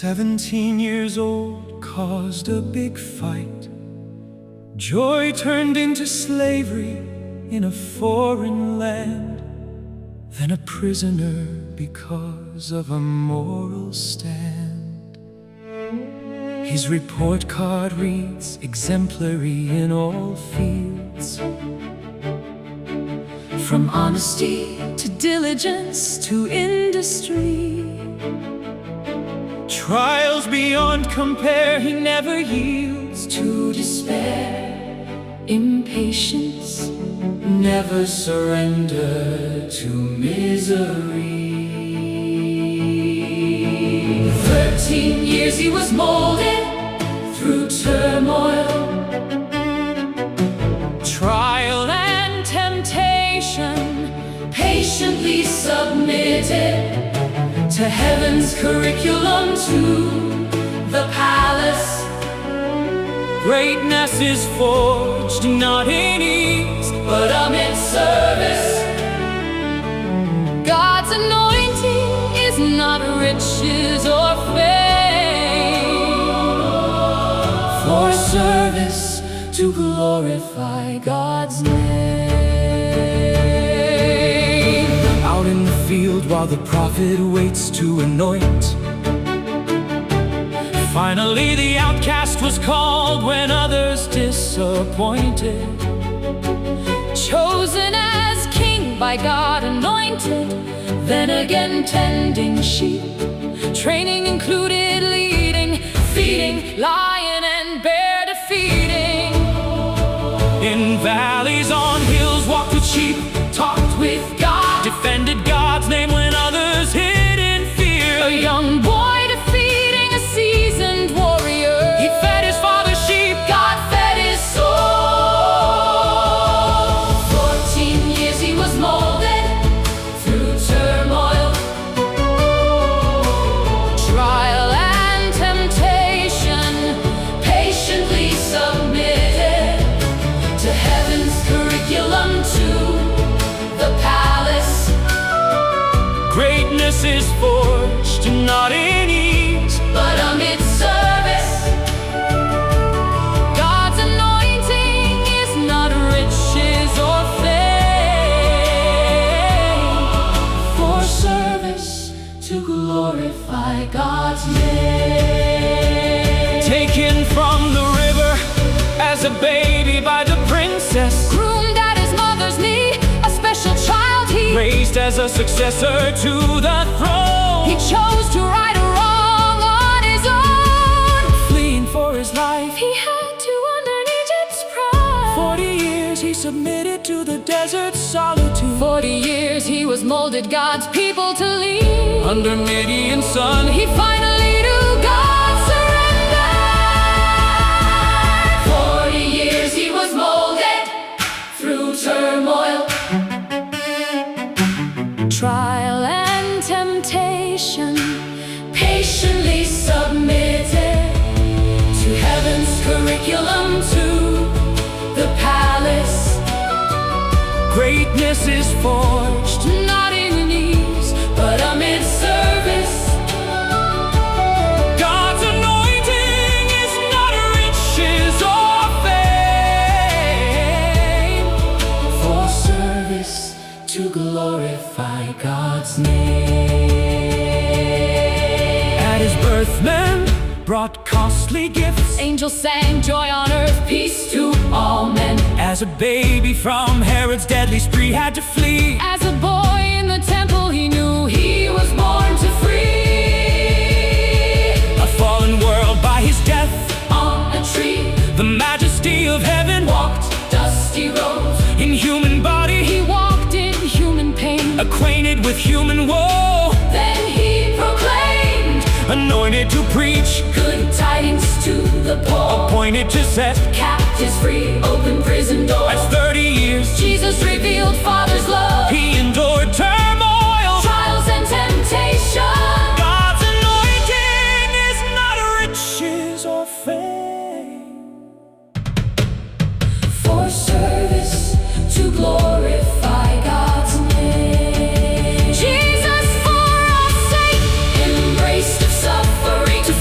17 years old, caused a big fight. Joy turned into slavery in a foreign land, then a prisoner because of a moral stand. His report card reads, exemplary in all fields, from honesty to diligence to industry. Trials beyond compare, he never yields to despair. Impatience, never surrender to misery. 13 years he was molded through turmoil, trial and temptation, patiently submitted to heaven's curriculum, to the palace. Greatness is forged not in ease, but amid service. God's anointing is not riches or fame, for service to glorify God's name. Out in the field while the prophet waits to anoint, finally the outcast was called when others disappointed. Chosen as king by God, anointed, then again tending sheep. Training included leading, feeding, lion and bear defeating. In valleys, on hills, walked with sheep, talked with God, defended God's name when others hid in fear. A young boy defeating a seasoned warrior, he fed his father's sheep, God fed his soul. 14 years he was molded through turmoil, trial and temptation, patiently submitted to heaven's curriculum, to the palace. Greatness is forged not in ease, but amid service. God's anointing is not riches or fame, for service to glorify God's name. Taken from the river as a baby by the princess, groomed at his mother's knee, a special child he raised as a successor to the throne. He chose to right a wrong on his own, fleeing for his life, he had to unlearn Egypt's pride. 40 years he submitted to the desert solitude. 40 years he was molded God's people to lead. Under Midian's sun he finally knew God surrendered. 40 years he was molded through turmoil, trial and temptation, patiently submitted to heaven's curriculum, to the palace. Greatness is forged not in ease, but amid service. God's anointing is not riches or fame, for service to glorify God's name. At his birth men brought costly gifts, angels sang joy on earth, peace to all men. As a baby from Herod's deadly spree had to flee, as a boy in the temple he knew he was born to free a fallen world by his death on a tree. The majesty of heaven walked dusty roads, in human body he walked in human pain, acquainted with human woe. Then he proclaimed, anointed to preach good tidings to the poor, appointed to set captives free, open prison doors. At 30 years Jesus revealed Father's love, he endured turmoil, trials and temptation. God's anointing is not riches or fame, for service to glorify God's name. Jesus for our sake embraced of suffering, to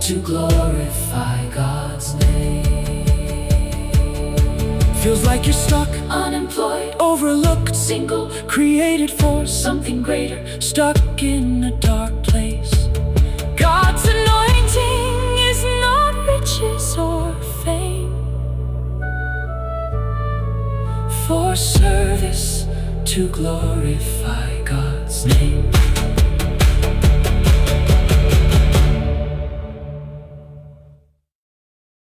to glorify God's name. Feels like you're stuck, unemployed, overlooked, single, created for something greater, stuck in a dark place. God's anointing is not riches or fame, for service to glorify God's name.